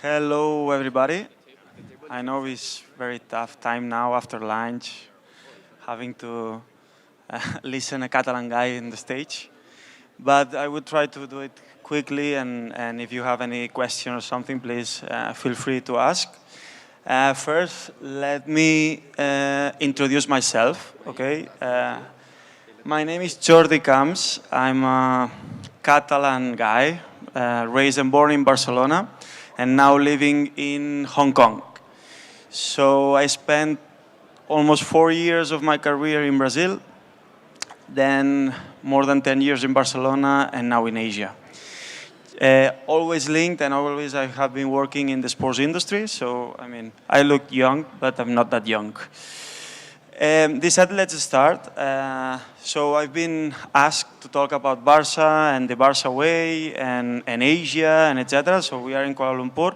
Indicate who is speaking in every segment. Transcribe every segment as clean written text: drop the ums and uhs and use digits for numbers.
Speaker 1: Hello, everybody. I know it's very tough time now after lunch, having to listen a Catalan guy in the stage. But I would try to do it quickly, and if you have any question or something, please feel free to ask. First, let me introduce myself, okay? My name is Jordi Camps. I'm a Catalan guy, raised and born in Barcelona, and now living in Hong Kong. So I spent almost 4 years of my career in Brazil, then more than 10 years in Barcelona, and now in Asia. Always linked, and always I have been working in the sports industry. So, I mean, I look young, but I'm not that young. This said, let's start. So I've been asked to talk about Barça and the Barça way and Asia and etc. So we are in Kuala Lumpur,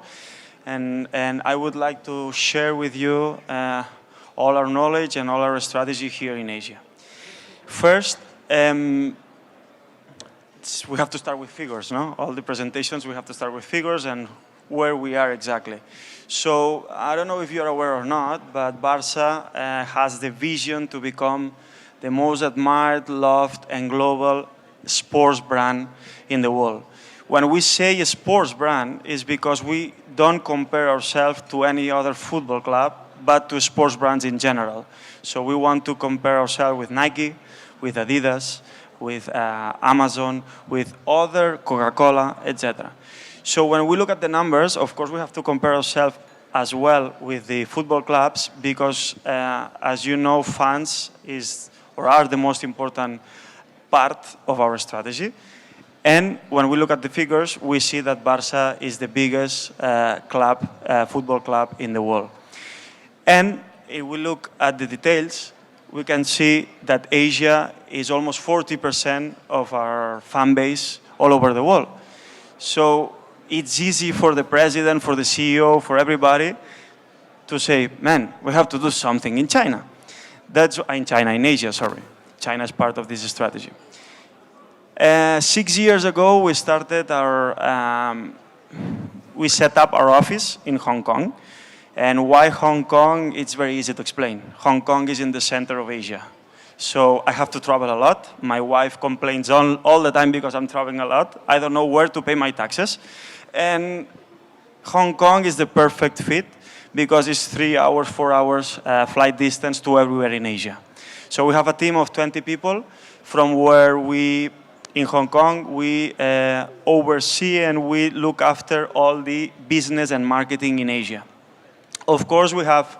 Speaker 1: and I would like to share with you all our knowledge and all our strategy here in Asia. First, we have to start with figures, no? All the presentations, we have to start with figures and where we are exactly. So I don't know if you're aware or not, but Barça has the vision to become the most admired, loved, and global sports brand in the world. When we say a sports brand, it's because we don't compare ourselves to any other football club, but to sports brands in general. So we want to compare ourselves with Nike, with Adidas, with Amazon, with other Coca-Cola, etc. So when we look at the numbers, of course, we have to compare ourselves as well with the football clubs because, as you know, fans are the most important part of our strategy. And when we look at the figures, we see that Barça is the biggest football club in the world. And if we look at the details, we can see that Asia is almost 40% of our fan base all over the world. So it's easy for the president, for the CEO, for everybody to say, man, we have to do something in China. In Asia, sorry. China is part of this strategy. 6 years ago, we set up our office in Hong Kong. And why Hong Kong? It's very easy to explain. Hong Kong is in the center of Asia. So I have to travel a lot. My wife complains all the time because I'm traveling a lot. I don't know where to pay my taxes. And Hong Kong is the perfect fit because it's 3 hours, 4 hours flight distance to everywhere in Asia. So we have a team of 20 people from where in Hong Kong, we oversee and we look after all the business and marketing in Asia. Of course, we have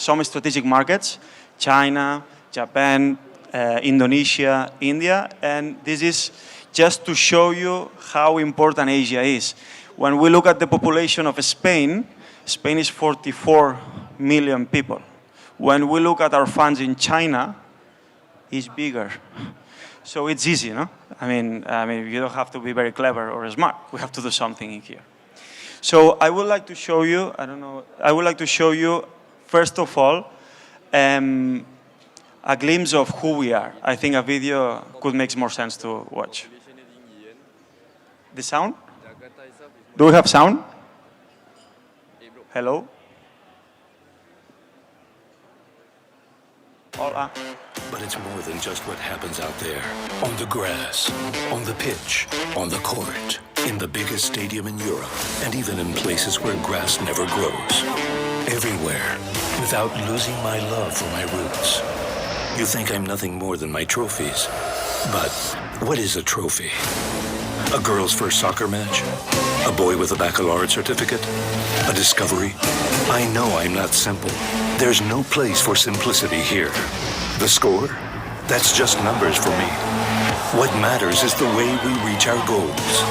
Speaker 1: some strategic markets, China, Japan, Indonesia, India, and this is just to show you how important Asia is. When we look at the population of Spain, Spain is 44 million people. When we look at our fans in China, it's bigger. So it's easy, no? I mean, you don't have to be very clever or smart. We have to do something in here. So I would like to show you, first of all, a glimpse of who we are. I think a video could make more sense to watch. The sound? Do we have sound? Hello? Hola.
Speaker 2: But it's more than just what happens out there. On the grass, on the pitch, on the court, in the biggest stadium in Europe, and even in places where grass never grows. Everywhere, without losing my love for my roots. You think I'm nothing more than my trophies. But what is a trophy? A girl's first soccer match? A boy with a baccalaureate certificate? A discovery? I know I'm not simple. There's no place for simplicity here. The score? That's just numbers for me. What matters is the way we reach our goals.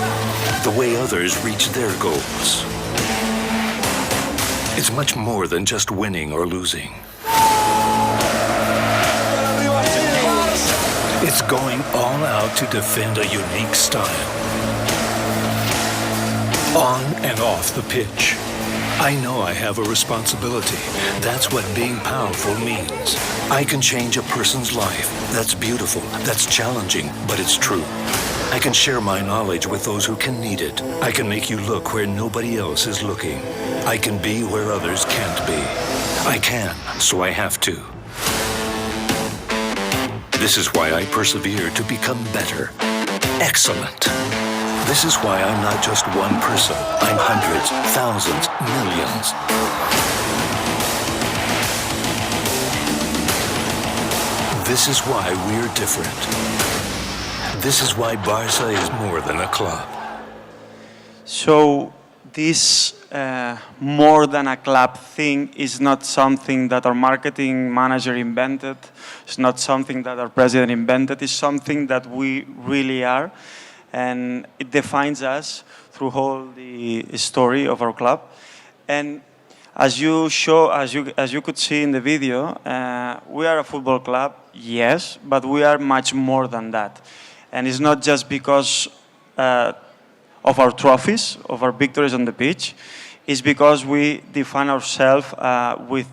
Speaker 2: The way others reach their goals. It's much more than just winning or losing. It's going all out to defend a unique style. On and off the pitch. I know I have a responsibility. That's what being powerful means. I can change a person's life. That's beautiful, that's challenging, but it's true. I can share my knowledge with those who can need it. I can make you look where nobody else is looking. I can be where others can't be. I can, so I have to. This is why I persevere to become better. Excellent. This is why I'm not just one person. I'm hundreds, thousands, millions. This is why we're different. This is why Barça is more than a club.
Speaker 1: So this more than a club thing is not something that our marketing manager invented. It's not something that our president invented. It's something that we really are. And it defines us through all the story of our club. And as you could see in the video, we are a football club, yes, but we are much more than that. And it's not just because of our trophies, of our victories on the pitch. It's because we define ourselves with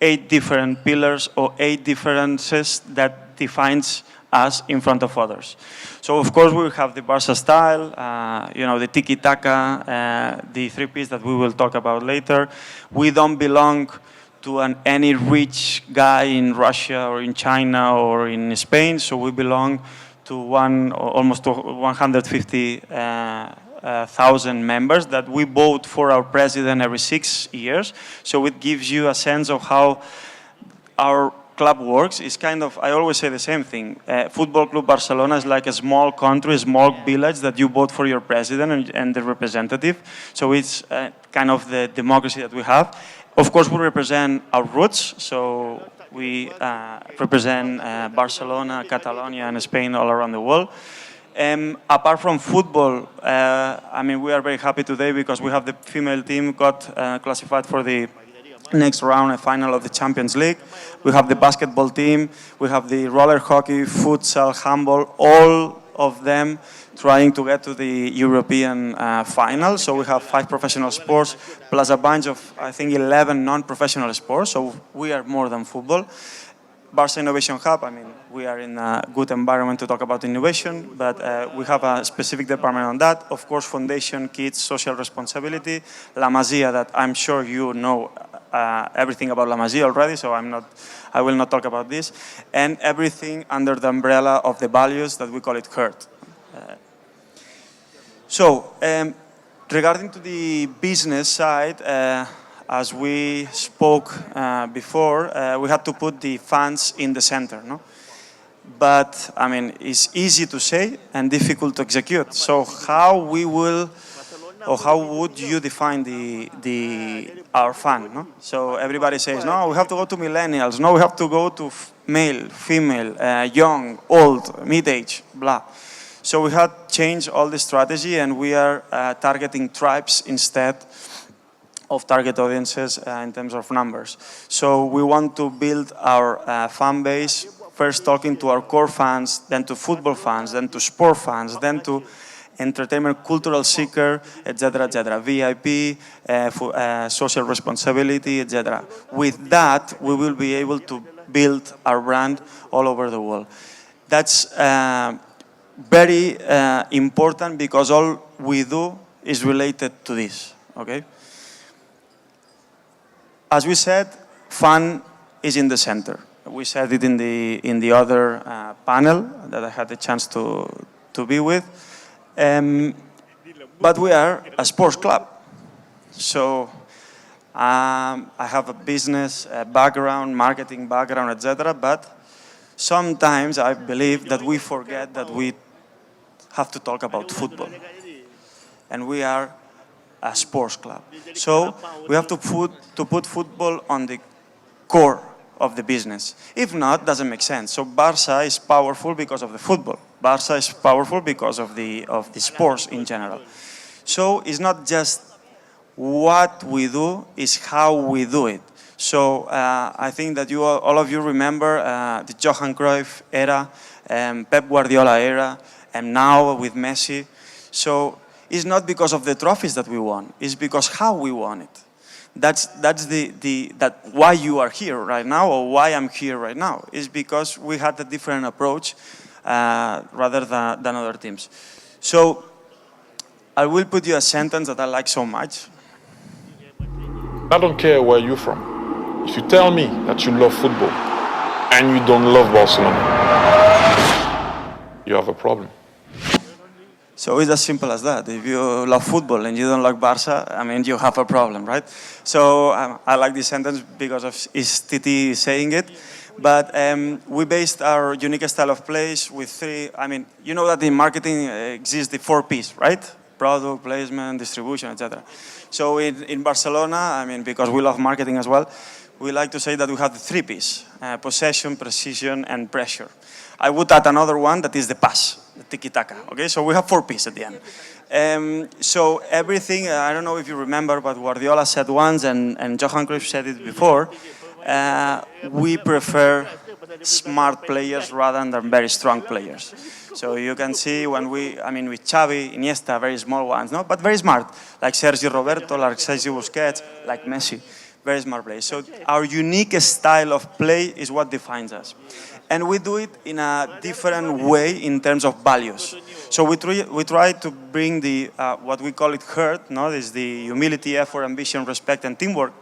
Speaker 1: 8 different pillars or 8 differences that defines us in front of others. So of course we have the Barça style, the tiki-taka, the 3-piece that we will talk about later. We don't belong to any rich guy in Russia or in China or in Spain, so we belong to almost 150,000 members that we vote for our president every 6 years. So it gives you a sense of how our club works. It's kind of, I always say the same thing. Football Club Barcelona is like a small country, a small village that you vote for your president and the representative. So it's kind of the democracy that we have. Of course, we represent our roots. So we represent Barcelona, Catalonia, and Spain all around the world. Apart from football, we are very happy today because we have the female team got classified for the next round and final of the Champions League. We have the basketball team, we have the roller hockey, futsal, handball, all of them trying to get to the European final. So we have 5 professional sports plus a bunch of, I think, 11 non-professional sports. So we are more than football. Barça Innovation Hub, we are in a good environment to talk about innovation, but we have a specific department on that. Of course, Foundation, Kids, Social Responsibility, La Masia, that I'm sure you know everything about La Masia already, so I will not talk about this, and everything under the umbrella of the values that we call it HERT. Regarding to the business side, as we spoke before, we had to put the fans in the center, no? But, it's easy to say and difficult to execute. So how would you define our fan, no? So everybody says, no, we have to go to millennials, no, we have to go to male, female, young, old, mid-age, blah. So we had changed all the strategy and we are targeting tribes instead of target audiences in terms of numbers. So we want to build our fan base, first talking to our core fans, then to football fans, then to sport fans, then to entertainment, cultural seeker, etc., etc., VIP, social responsibility, etc. With that, we will be able to build our brand all over the world. That's very important because all we do is related to this, okay? As we said, fun is in the center. We said it in the other panel that I had the chance to be with. But we are a sports club. So I have a business background, marketing background, etc. But sometimes I believe that we forget that we have to talk about football. And we are a sports club. So we have to put football on the core of the business. If not, doesn't make sense. So Barça is powerful because of the football. Barça is powerful because of the sports in general. So it's not just what we do, it's how we do it. So I think that all of you remember the Johan Cruyff era, Pep Guardiola era, and now with Messi. So it's not because of the trophies that we won, it's because how we won it. That's why you are here right now, or why I'm here right now, is because we had a different approach rather than other teams. So I will put you a sentence that I like so much.
Speaker 3: I don't care where you're from. If you tell me that you love football and you don't love Barcelona, you have a problem.
Speaker 1: So it's as simple as that. If you love football and you don't like Barça, I mean, you have a problem, right? So I like this sentence because of is Titi saying it. But we based our unique style of plays with three. I mean, you know that in marketing exists the 4 Ps, right? Product, placement, distribution, etc. So in Barcelona, I mean, because we love marketing as well, we like to say that we have the 3 Ps, possession, precision, and pressure. I would add another one that is the pass, the tiki-taka. Okay, so we have 4 Ps at the end. So everything, I don't know if you remember, but Guardiola said once, and Johan Cruyff said it before, we prefer smart players rather than very strong players. So you can see when with Xavi, Iniesta, very small ones, no, but very smart, like Sergio Roberto, like Sergio Busquets, like Messi, very smart players. So our unique style of play is what defines us. And we do it in a different way in terms of values. So we try to bring the, what we call it herd, no? This is the humility, effort, ambition, respect, and teamwork.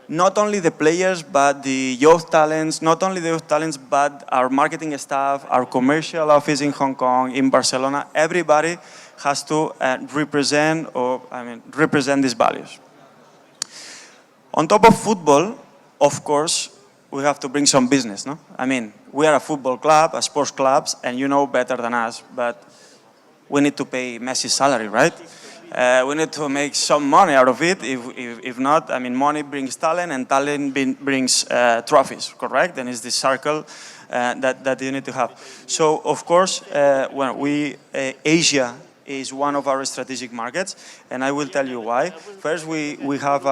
Speaker 1: Not only the players, but the youth talents, not only the youth talents, but our marketing staff, our commercial office in Hong Kong, in Barcelona, everybody has to represent these values. On top of football, of course, we have to bring some business, no? I mean, we are a football club, a sports club, and you know better than us, but we need to pay Messi's salary, right? We need to make some money out of it. If not, I mean, money brings talent, and talent brings trophies, correct? And it's this circle that you need to have. So, of course, Asia is one of our strategic markets, and I will tell you why. First, we have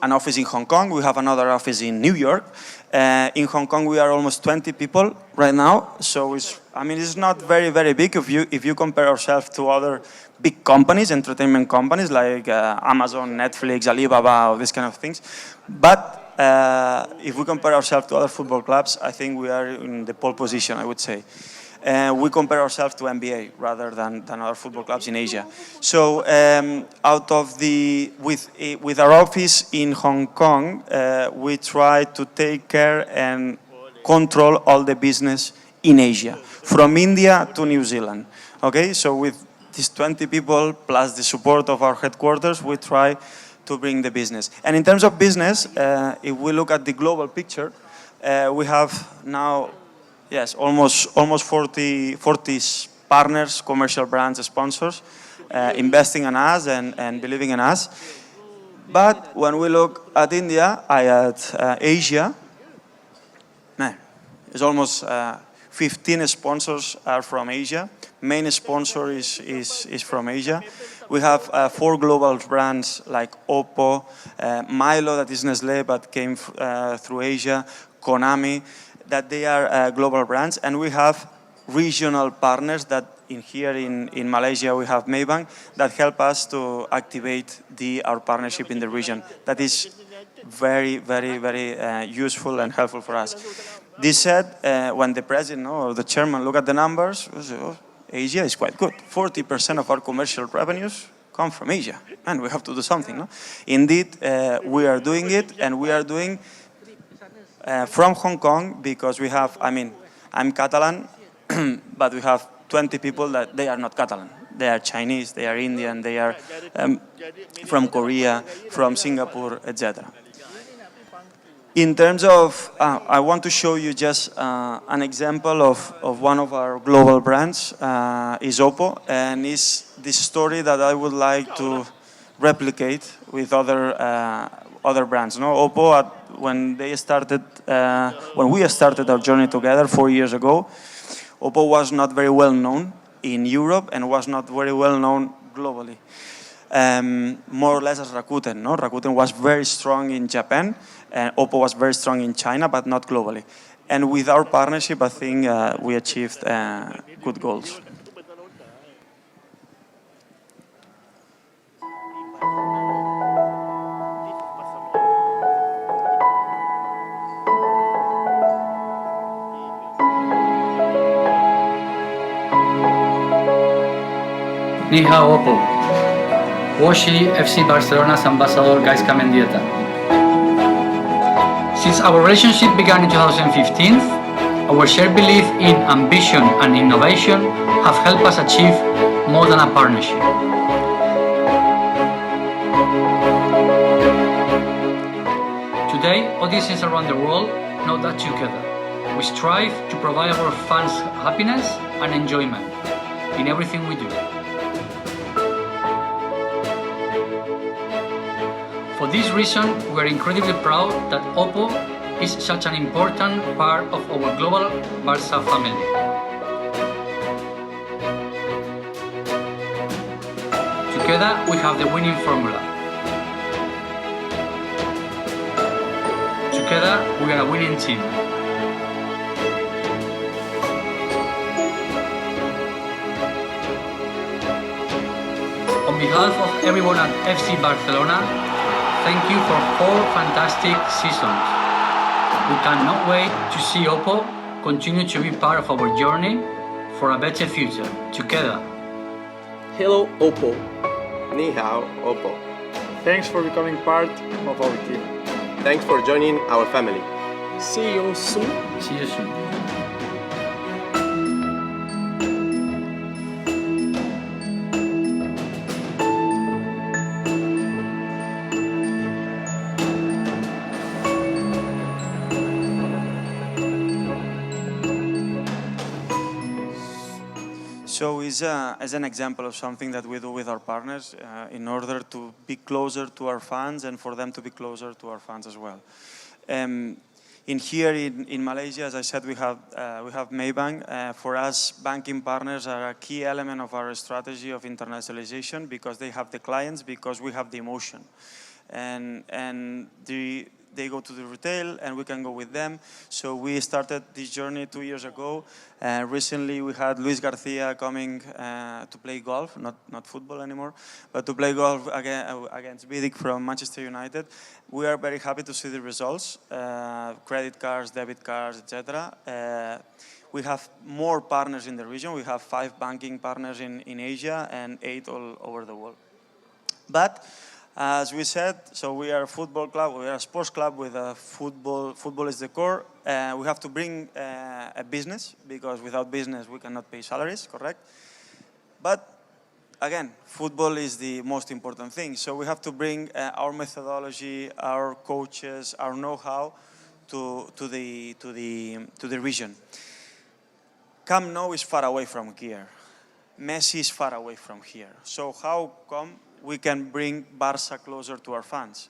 Speaker 1: an office in Hong Kong. We have another office in New York. In Hong Kong, we are almost 20 people right now. So it's not very, very big if you compare ourselves to other big companies, entertainment companies like Amazon, Netflix, Alibaba, or these kind of things. But if we compare ourselves to other football clubs, I think we are in the pole position, I would say. We compare ourselves to NBA rather than other football clubs in Asia. So with our office in Hong Kong, we try to take care and control all the business in Asia, from India to New Zealand. Okay, so with these 20 people plus the support of our headquarters, we try to bring the business. And in terms of business, if we look at the global picture, we have now almost 40 partners, commercial brands, sponsors, investing in us and believing in us. But when we look at India, at Asia, man, it's almost 15 sponsors are from Asia. Main sponsor is from Asia. We have 4 global brands like Oppo, Milo, that is Nestlé, but came through Asia, Konami, that they are global brands, and we have regional partners that here in Malaysia we have Maybank that help us to activate our partnership in the region. That is very, very, very useful and helpful for us. This said, when the president or the chairman look at the numbers, Asia is quite good. 40% of our commercial revenues come from Asia, and we have to do something. No? Indeed, we are doing it, and we are doing from Hong Kong, because we have, I'm Catalan, but we have 20 people that they are not Catalan. They are Chinese, they are Indian, they are from Korea, from Singapore, etc. In terms of, I want to show you just an example of one of our global brands, is Oppo, and it's this story that I would like to replicate with other brands. No, Oppo, when we started our journey together 4 years ago, Oppo was not very well known in Europe and was not very well known globally. More or less as Rakuten. No, Rakuten was very strong in Japan, and Oppo was very strong in China, but not globally. And with our partnership, I think we achieved good goals.
Speaker 4: Ni hao, Oppo. 我是 FC Barcelona's ambassador Gaizka Mendieta. Since our relationship began in 2015, our shared belief in ambition and innovation have helped us achieve more than a partnership. Today, audiences around the world know that together, we strive to provide our fans happiness and enjoyment in everything we do. For this reason, we are incredibly proud that Oppo is such an important part of our global Barça family. Together, we have the winning formula. Together, we are a winning team. On behalf of everyone at FC Barcelona, thank you for 4 fantastic seasons. We cannot wait to see Oppo continue to be part of our journey for a better future, together.
Speaker 5: Hello, Oppo. Ni hao, Oppo.
Speaker 6: Thanks for becoming part of our team.
Speaker 5: Thanks for joining our family.
Speaker 6: See you soon.
Speaker 4: See you soon.
Speaker 1: So as an example of something that we do with our partners in order to be closer to our fans and for them to be closer to our fans as well. In Malaysia, as I said, we have Maybank. For us, banking partners are a key element of our strategy of internationalization because they have the clients, because we have the emotion. They go to the retail and we can go with them. So we started this journey 2 years ago. Recently we had Luis Garcia coming to play golf, not football anymore, but to play golf against Vidic from Manchester United. We are very happy to see the results, credit cards, debit cards, etc. We have more partners in the region. We have 5 banking partners in Asia and 8 all over the world. But as we said, so we are a football club, we are a sports club with a football. Football is the core. We have to bring a business, because without business we cannot pay salaries, correct? But again, football is the most important thing. So we have to bring our methodology, our coaches, our know-how to the region. Camp Nou is far away from here. Messi is far away from here. So how come we can bring Barça closer to our fans?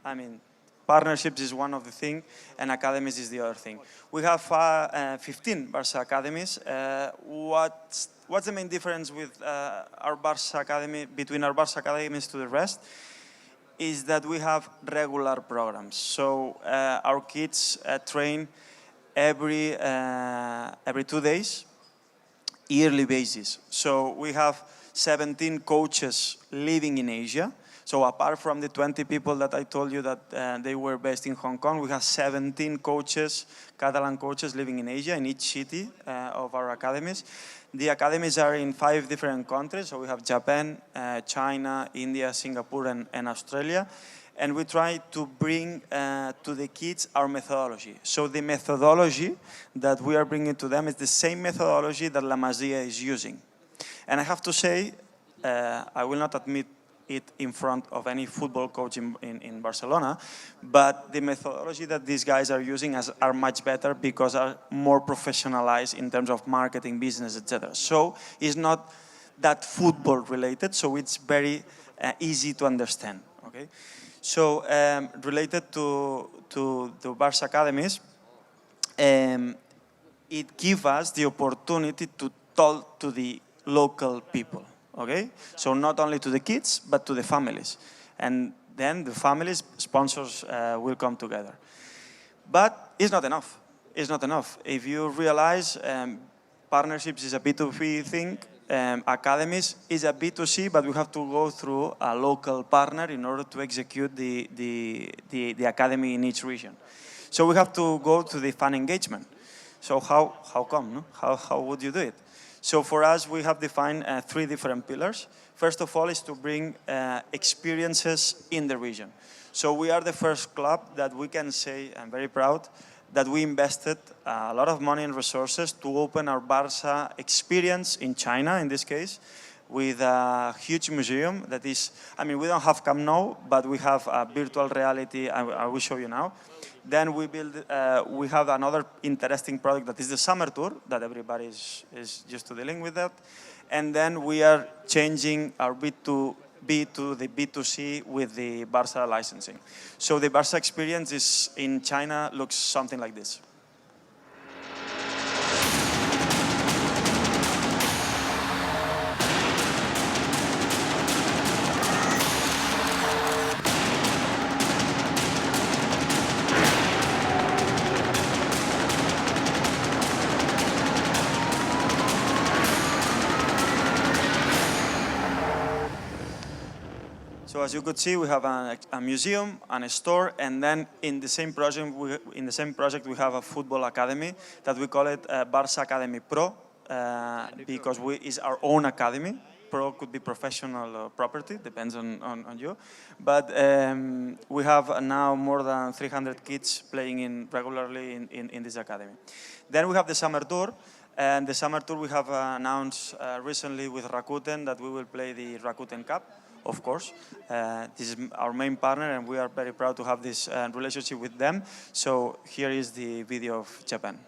Speaker 1: I mean, partnerships is one of the things, and academies is the other thing. We have 15 Barça academies. What's the main difference with our Barça academy, between our Barça academies to the rest? Is that we have regular programs. So our kids train every 2 days, yearly basis. So we have 17 coaches living in Asia. So apart from the 20 people that I told you that they were based in Hong Kong, we have 17 coaches, Catalan coaches living in Asia, in each city of our academies. The academies are in 5 different countries. So we have Japan, China, India, Singapore, and Australia. And we try to bring to the kids our methodology. So the methodology that we are bringing to them is the same methodology that La Masia is using. And I have to say, I will not admit it in front of any football coach in Barcelona, but the methodology that these guys are using are much better because are more professionalized in terms of marketing, business, etc. So it's not that football related, so it's very easy to understand. Okay, so related to the Barça academies, it gives us the opportunity to talk to the local people, okay? So not only to the kids, but to the families. And then the families, sponsors will come together. But it's not enough. It's not enough. If you realize partnerships is a B2B thing, academies is a B2C, but we have to go through a local partner in order to execute the academy in each region. So we have to go to the fan engagement. So how come? No? How would you do it? So for us, we have defined 3 different pillars. First of all is to bring experiences in the region. So we are the first club that we can say, I'm very proud, that we invested a lot of money and resources to open our Barça experience in China, in this case, with a huge museum that is, I mean, we don't have Camp Nou, but we have virtual reality, I will show you now. Then we have another interesting product that is the summer tour, that everybody is used to dealing with that. And then we are changing our B2B to the B2C with the Barça licensing. So the Barça experience in China looks something like this. So as you could see, we have a museum and a store, and then in the same project, we have a football academy that we call it Barça Academy Pro, because it's our own academy. Pro could be professional or property, depends on you. But we have now more than 300 kids playing regularly in this academy. Then we have the summer tour. And the summer tour we have announced recently with Rakuten that we will play the Rakuten Cup. Of course, this is our main partner, and we are very proud to have this relationship with them. So here is the video of Japan.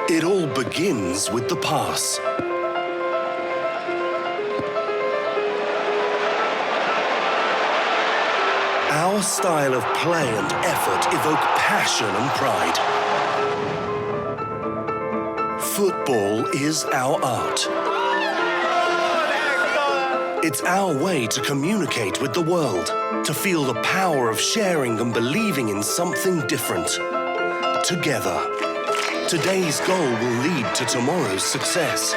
Speaker 2: It all begins with the pass. Our style of play and effort evoke passion and pride. Football is our art. It's our way to communicate with the world, to feel the power of sharing and believing in something different. Together, today's goal will lead to tomorrow's success.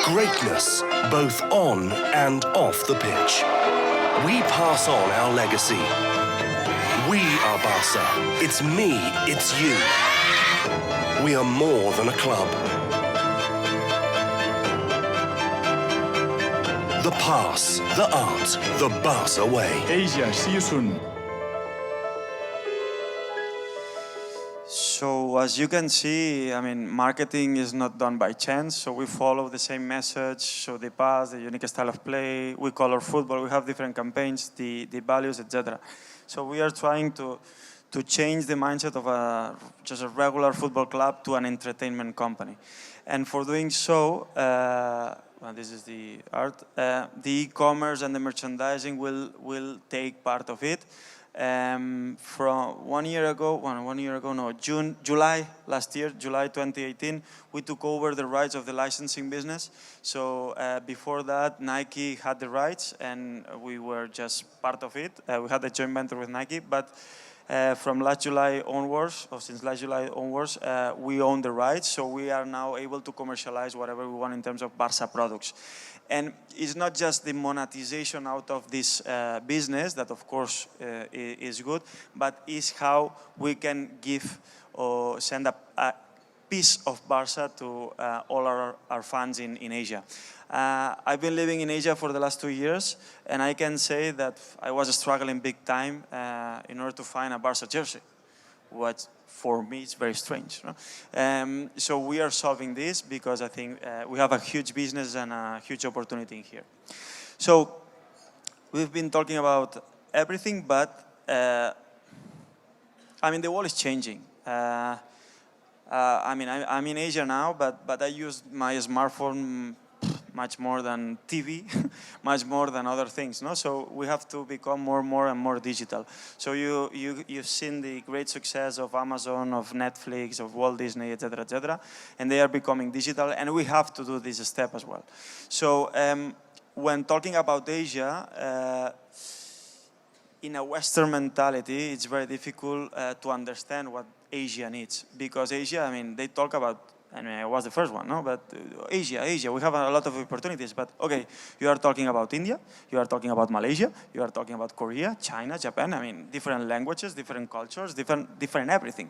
Speaker 2: Greatness, both on and off the pitch. We pass on our legacy. We are Barça. It's me, it's you. We are more than a club. The pass, the art, the Barça way.
Speaker 6: Asia, see you soon.
Speaker 1: So as you can see, I mean, marketing is not done by chance. So we follow the same message. So the pass, the unique style of play, we color football. We have different campaigns, the values, etc. So we are trying to change the mindset of just a regular football club to an entertainment company. And for doing so, well, this is the art. The e-commerce and the merchandising will take part of it. From 1 year ago, July last year, July 2018, we took over the rights of the licensing business. So before that, Nike had the rights, and we were just part of it. We had a joint venture with Nike, but from last July onwards, or since last July onwards, we own the rights. So we are now able to commercialize whatever we want in terms of Barça products. And it's not just the monetization out of this business that, of course, is good, but is how we can give or send a piece of Barça to all our fans in Asia. I've been living in Asia for the last 2 years, and I can say that I was struggling big time in order to find a Barça jersey, what for me is very strange. No? So we are solving this because I think we have a huge business and a huge opportunity in here. So we've been talking about everything, but I mean, the world is changing. I mean, I'm in Asia now, but I use my smartphone much more than TV, much more than other things. No? So we have to become more and more digital. So you've seen the great success of Amazon, of Netflix, of Walt Disney, etc., and they are becoming digital, and we have to do this step as well. So when talking about Asia, in a Western mentality, it's very difficult to understand what Asia needs, because Asia, I mean, they talk about I mean, I was the first one, no? But Asia, we have a lot of opportunities. But okay, you are talking about India, you are talking about Malaysia, you are talking about Korea, China, Japan. I mean, different languages, different cultures, different everything.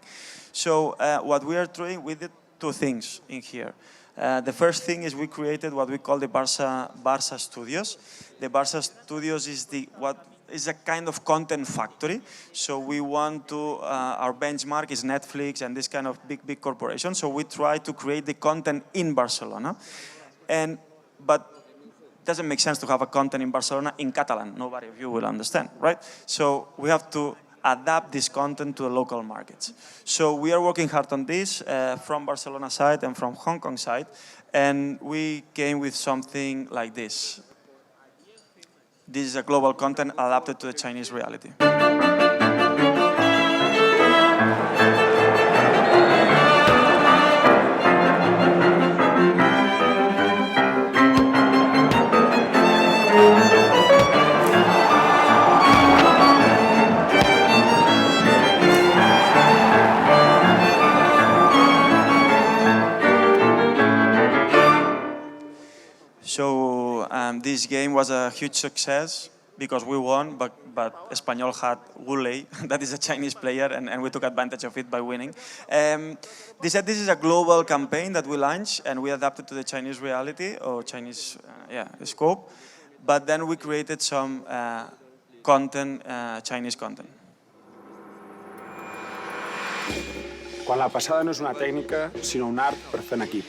Speaker 1: So what we are doing, we did two things in here. The first thing is we created what we call the Barça Studios. The Barça Studios is a kind of content factory. So we want to, our benchmark is Netflix and this kind of big corporations. So we try to create the content in Barcelona. But it doesn't make sense to have a content in Barcelona in Catalan. Nobody of you will understand, right? So we have to adapt this content to the local markets. So we are working hard on this from Barcelona side and from Hong Kong side. And we came with something like this. This is a global content adapted to the Chinese reality. So this game was a huge success because we won, but Espanyol had Gulei, that is a Chinese player, and we took advantage of it by winning. They said this is a global campaign that we launched, and we adapted to the Chinese reality, or Chinese scope, but then we created some content, Chinese content.
Speaker 7: Quan la passada no és una tècnica, sinó un art per fer en equip.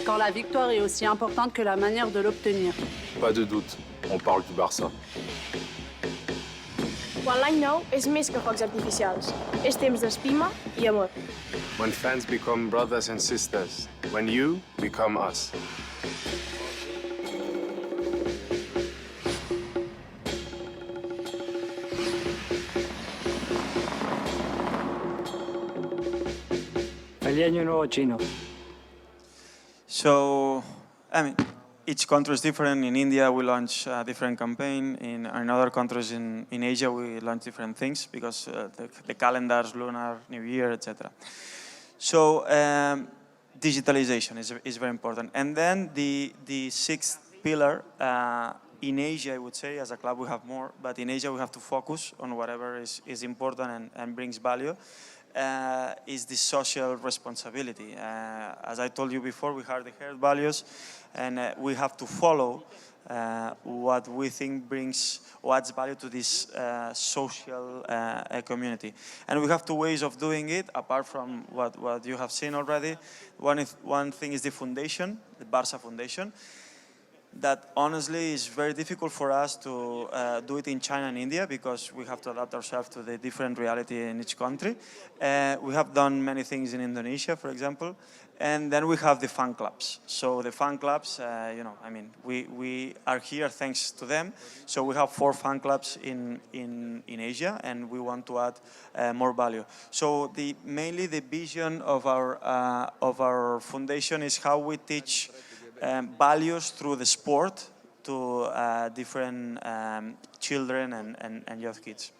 Speaker 8: Quand la victoire est aussi importante que la manière de l'obtenir.
Speaker 9: Pas de doute, on parle du Barça.
Speaker 10: Quan l'any nou és més que focs artificials. És temps d'estima i amor.
Speaker 9: When fans become brothers and sisters. When you become us.
Speaker 6: Feliz Año Nuevo Chino.
Speaker 1: So, I mean, each country is different. In India, we launch a different campaign. In other countries in Asia, we launch different things because the calendars, lunar, New Year, etc. So, digitalization is very important. And then the sixth pillar, in Asia, I would say, as a club we have more, but in Asia we have to focus on whatever is important and brings value. Is the social responsibility. As I told you before, we have the shared values, and we have to follow what we think adds value to this social community. And we have two ways of doing it, apart from what you have seen already. One thing is the foundation, the Barça Foundation, that honestly is very difficult for us to do it in China and India because we have to adapt ourselves to the different reality in each country. We have done many things in Indonesia, for example, and then we have the fan clubs. So the fan clubs, we are here thanks to them. So we have 4 fan clubs in Asia, and we want to add more value. So mainly the vision of our foundation is how we teach values through the sport to different children and young kids.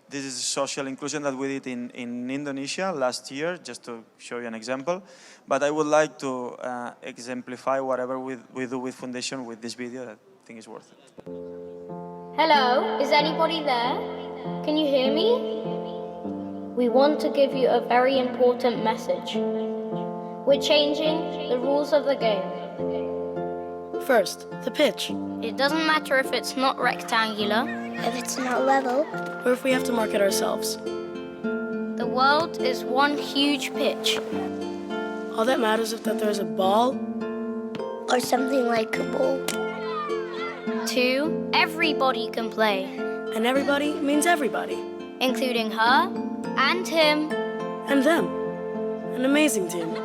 Speaker 1: This is social inclusion that we did in Indonesia last year, just to show you an example. But I would like to exemplify whatever we do with Foundation with this video that I think is worth it.
Speaker 11: Hello, is anybody there? Can you hear me? We want to give you a very important message. We're changing the rules of the game.
Speaker 12: First, the pitch.
Speaker 11: It doesn't matter if it's not rectangular,
Speaker 13: if it's not level,
Speaker 12: or if we have to mark it ourselves.
Speaker 11: The world is one huge pitch.
Speaker 12: All that matters is that there's a ball,
Speaker 13: or something like a ball.
Speaker 11: 2, everybody can play.
Speaker 12: And everybody means everybody.
Speaker 11: Including her, and him.
Speaker 12: And them. An amazing team.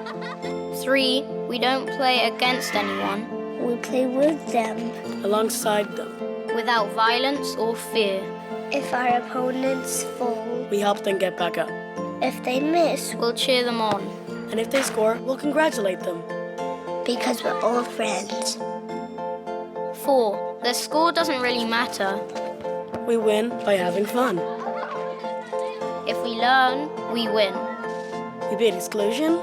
Speaker 11: 3, we don't play against anyone.
Speaker 13: We play with them.
Speaker 12: Alongside them.
Speaker 11: Without violence or fear.
Speaker 13: If our opponents fall,
Speaker 12: we help them get back up.
Speaker 13: If they miss,
Speaker 11: we'll cheer them on.
Speaker 12: And if they score, we'll congratulate them.
Speaker 13: Because we're all friends.
Speaker 11: 4, the score doesn't really matter.
Speaker 12: We win by having fun.
Speaker 11: If we learn, we win.
Speaker 12: We beat exclusion.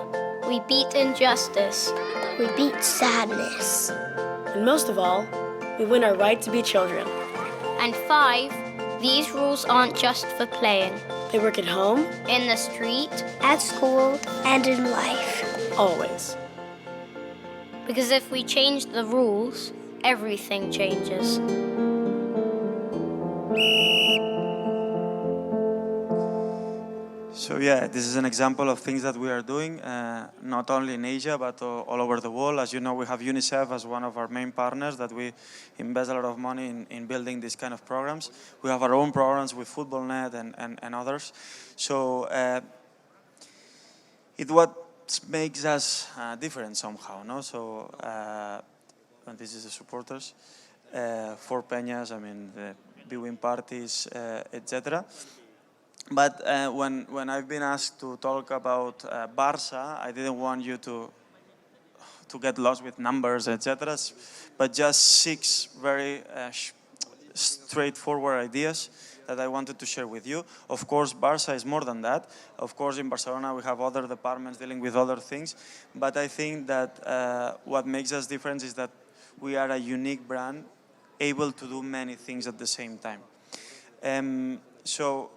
Speaker 11: We beat injustice.
Speaker 13: We beat sadness.
Speaker 12: And most of all, we win our right to be children.
Speaker 11: And 5, these rules aren't just for playing.
Speaker 12: They work at home,
Speaker 11: in the street,
Speaker 13: at school, and in life.
Speaker 12: Always.
Speaker 11: Because if we change the rules, everything changes.
Speaker 1: So yeah, this is an example of things that we are doing, not only in Asia, but all over the world. As you know, we have UNICEF as one of our main partners that we invest a lot of money in building these kind of programs. We have our own programs with FootballNet and others. So it what makes us different somehow, no? So and this is the supporters, 4 peñas, I mean, the viewing parties, etc. But when I've been asked to talk about Barça, I didn't want you to get lost with numbers, etc. But just 6 very straightforward ideas that I wanted to share with you. Of course, Barça is more than that. Of course, in Barcelona, we have other departments dealing with other things. But I think that what makes us different is that we are a unique brand able to do many things at the same time. So,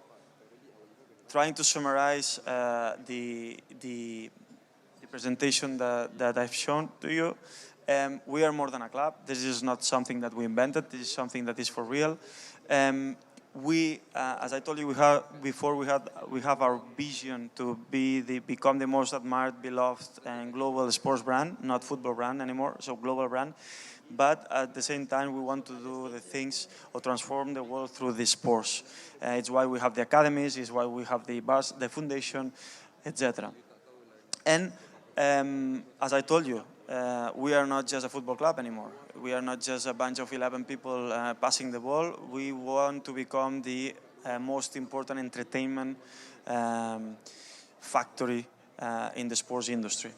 Speaker 1: trying to summarize the presentation that I've shown to you, we are more than a club. This is not something that we invented. This is something that is for real. We, as I told you, we have our vision to become the most admired, beloved, and global sports brand, not football brand anymore, so global brand. But at the same time, we want to do the things or transform the world through the sports. It's why we have the academies, it's why we have the foundation, etc. And as I told you, we are not just a football club anymore. We are not just a bunch of 11 people passing the ball. We want to become the most important entertainment factory in the sports industry.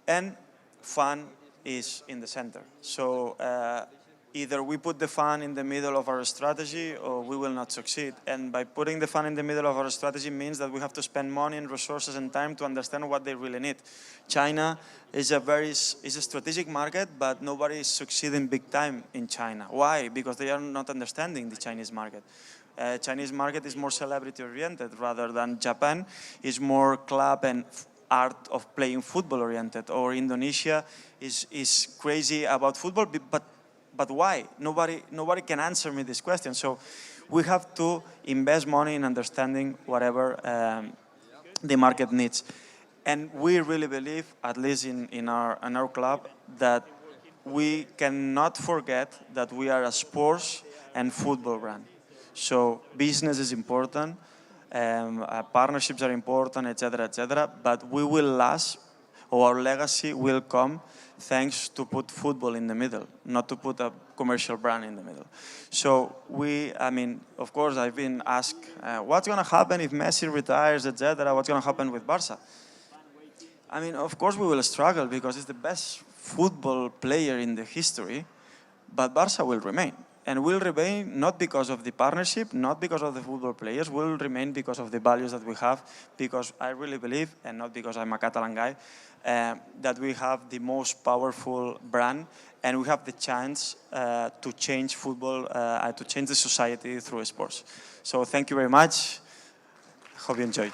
Speaker 1: And fun is in the center. So either we put the fun in the middle of our strategy or we will not succeed. And by putting the fun in the middle of our strategy means that we have to spend money and resources and time to understand what they really need. China is a strategic market, but nobody is succeeding big time in China. Why? Because they are not understanding the Chinese market. Chinese market is more celebrity oriented rather than Japan is more club and art of playing football oriented, or Indonesia is crazy about football, but why? Nobody can answer me this question. So we have to invest money in understanding whatever the market needs. And we really believe, at least in our club, that we cannot forget that we are a sports and football brand. So business is important, partnerships are important, etc., but we will last, or our legacy will come thanks to put football in the middle, not to put a commercial brand in the middle. So of course, I've been asked, what's going to happen if Messi retires, etc., what's going to happen with Barça? I mean, of course we will struggle because it's the best football player in the history, but Barça will remain. And will remain not because of the partnership, not because of the football players, will remain because of the values that we have, because I really believe, and not because I'm a Catalan guy, that we have the most powerful brand and we have the chance to change football, to change the society through sports. So thank you very much. Hope you enjoyed.